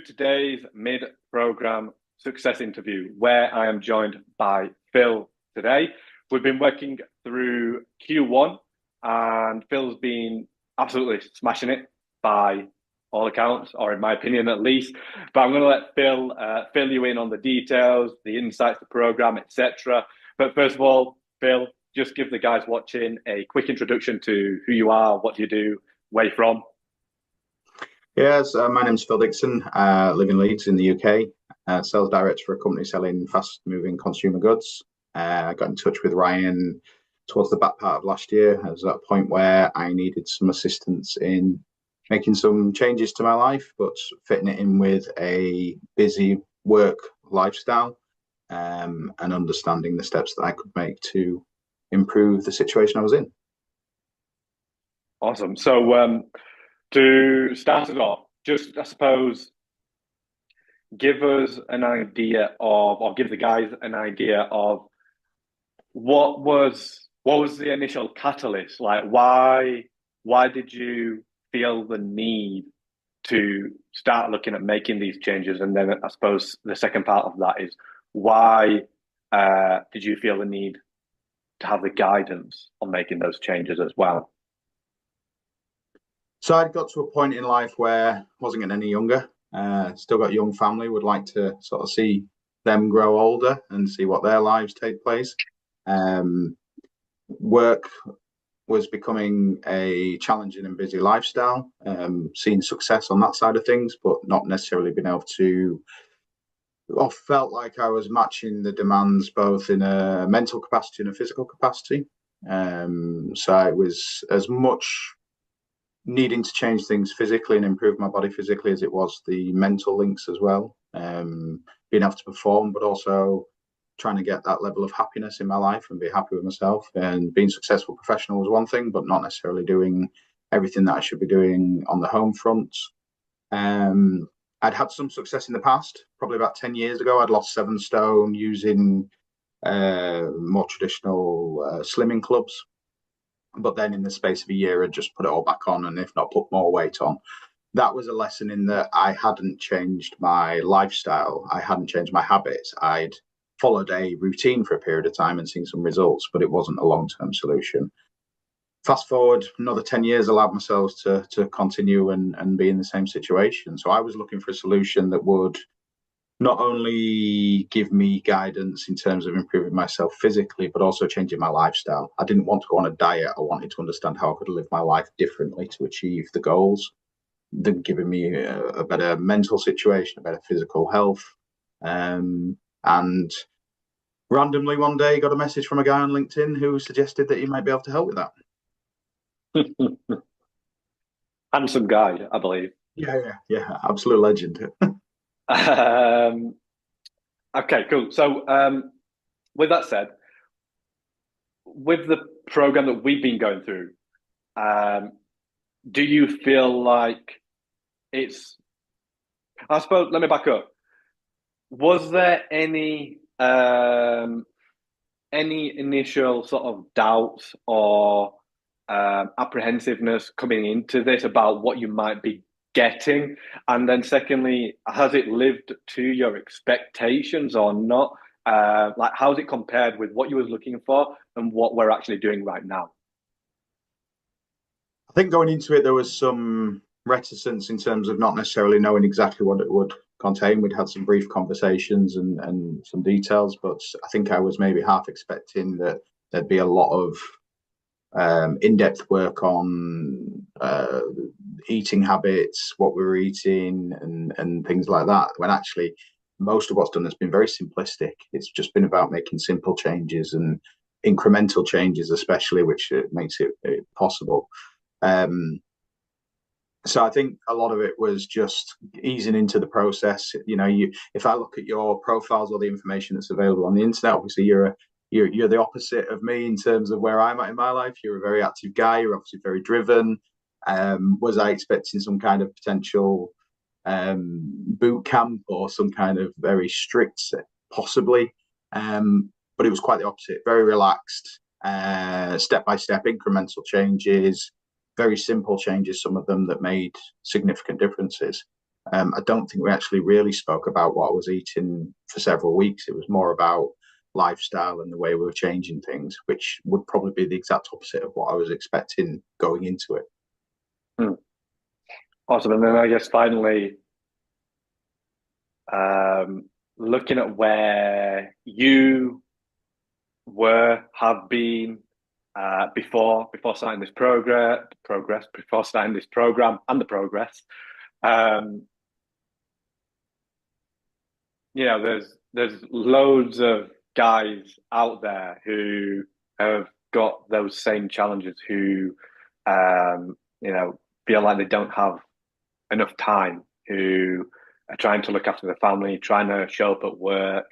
today's mid-program success interview, where I am joined by Phil today. We've been working through Q1, and Phil's been absolutely smashing it by all accounts, or in my opinion at least. But I'm going to let Phil fill you in on the details, the insights, the program, etc. But first of all, Phil, just give the guys watching a quick introduction to who you are, what do you do, where you're from. Yes, my name's Phil Dixon. Live in Leeds in the UK. Sales director for a company selling fast-moving consumer goods. I got in touch with Ryan towards the back part of last year. I was at a point where I needed some assistance in making some changes to my life, but fitting it in with a busy work lifestyle, and understanding the steps that I could make to improve the situation I was in. Awesome. So to start it off, just I suppose give us an idea of, or give the guys an idea of what was the initial catalyst? Like why did you feel the need to start looking at making these changes? And then I suppose the second part of that is why did you feel the need to have the guidance on making those changes as well? So I'd got to a point in life where I wasn't getting any younger. Still got a young family, would like to sort of see them grow older and see what their lives take place. Work was becoming a challenging and busy lifestyle, seeing success on that side of things, but not necessarily being able to, or felt like I was matching the demands both in a mental capacity and a physical capacity. So it was as much needing to change things physically and improve my body physically as it was the mental links as well. Being able to perform, but also trying to get that level of happiness in my life and be happy with myself. And being successful professional was one thing, but not necessarily doing everything that I should be doing on the home front. I'd had some success in the past. Probably about 10 years ago, I'd lost 7 stone using more traditional slimming clubs. But then in the space of a year, I'd just put it all back on, and if not, put more weight on. That was a lesson in that I hadn't changed my lifestyle. I hadn't changed my habits. I'd followed a routine for a period of time and seen some results, but it wasn't a long-term solution. Fast forward another 10 years, allowed myself to continue and be in the same situation. So I was looking for a solution that would not only give me guidance in terms of improving myself physically, but also changing my lifestyle. I didn't want to go on a diet. I wanted to understand how I could live my life differently to achieve the goals, then giving me a better mental situation, a better physical health. And randomly one day got a message from a guy on LinkedIn who suggested that he might be able to help with that. Handsome guy, I believe. Yeah, absolute legend. Okay, cool. So, with that said, with the program that we've been going through, do you feel like it's, I suppose, let me back up. Was there any initial sort of doubts or apprehensiveness coming into this about what you might be getting? And then secondly, has it lived to your expectations or not? Like, how's it compared with what you were looking for and what we're actually doing right now? I think going into it, there was some reticence in terms of not necessarily knowing exactly what it would contain. We'd had some brief conversations and some details, but I think I was maybe half expecting that there'd be a lot of in-depth work on eating habits, what we were eating, and things like that. When actually, most of what's done has been very simplistic. It's just been about making simple changes and incremental changes, especially, which makes it possible. So I think a lot of it was just easing into the process. You know, if I look at your profiles or the information that's available on the internet, obviously you're the opposite of me in terms of where I'm at in my life. You're a very active guy. You're obviously very driven. Was I expecting some kind of potential boot camp or some kind of very strict, possibly? But it was quite the opposite. Very relaxed, step by step, incremental changes. Very simple changes, some of them that made significant differences. I don't think we actually really spoke about what I was eating for several weeks. It was more about lifestyle and the way we were changing things, which would probably be the exact opposite of what I was expecting going into it. Hmm. Awesome. And then I guess finally, um, looking at where you have been before starting this progress before starting this program and the progress. Um, there's loads of guys out there who have got those same challenges who um, feel like they don't have enough time, who are trying to look after the family, trying to show up at work,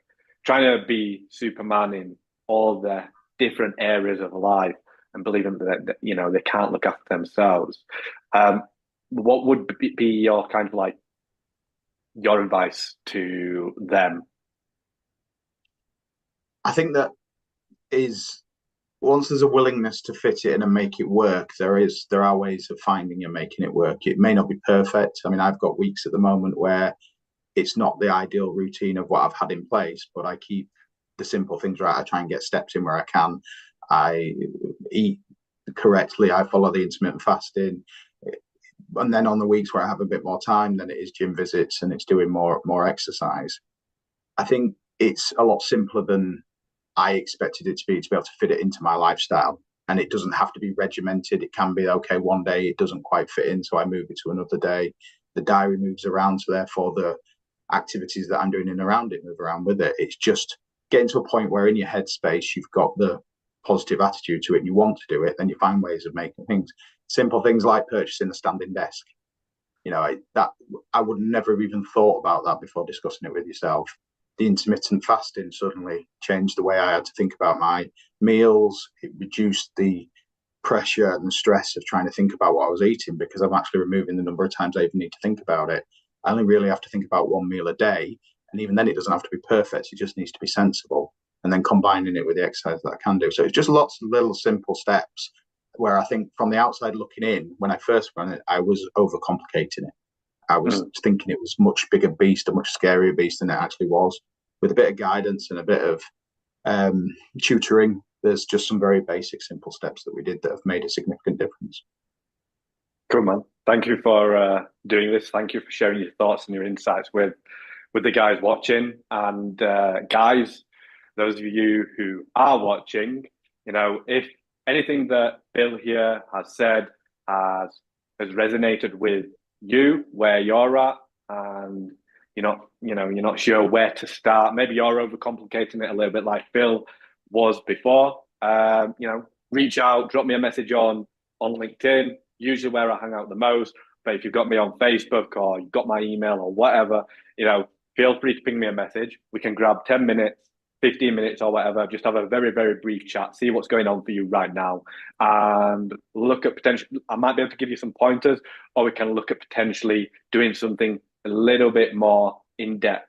trying to be Superman in all the different areas of life, and believing that they can't look after themselves. Um, what would be your kind of like your advice to them? I think that is once there's a willingness to fit it in and make it work, there are ways of finding and making it work. It may not be perfect. I mean, I've got weeks at the moment where it's not the ideal routine of what I've had in place, but I keep the simple things right. I try and get steps in where I can. I eat correctly. I follow the intermittent fasting. And then on the weeks where I have a bit more time, then it is gym visits and it's doing more exercise. I think it's a lot simpler than I expected it to be able to fit it into my lifestyle. And it doesn't have to be regimented. It can be, okay, one day it doesn't quite fit in, so I move it to another day. The diary moves around, so therefore the activities that I'm doing in and around it move around with it. It's just getting to a point where in your headspace you've got the positive attitude to it and you want to do it, then you find ways of making things. Simple things like purchasing a standing desk. That I would never have even thought about that before discussing it with yourself. The intermittent fasting suddenly changed the way I had to think about my meals. It reduced the pressure and the stress of trying to think about what I was eating because I'm actually removing the number of times I even need to think about it. I only really have to think about one meal a day. And even then, it doesn't have to be perfect. It just needs to be sensible. And then combining it with the exercise that I can do. So it's just lots of little simple steps where I think from the outside looking in, when I first ran it, I was overcomplicating it. I was thinking it was much bigger beast, a much scarier beast than it actually was. With a bit of guidance and a bit of tutoring, there's just some very basic, simple steps that we did that have made a significant difference. Cool, man. Thank you for doing this. Thank you for sharing your thoughts and your insights with the guys watching. And guys, those of you who are watching, if anything that Bill here has said has resonated with you, where you're at, and you're not sure where to start. Maybe you're overcomplicating it a little bit, like Phil was before. Reach out, drop me a message on LinkedIn, usually where I hang out the most. But if you've got me on Facebook or you've got my email or whatever, feel free to ping me a message. We can grab 10 minutes, 15 minutes or whatever, just have a very, very brief chat, see what's going on for you right now, and look at potential. I might be able to give you some pointers, or we can look at potentially doing something a little bit more in depth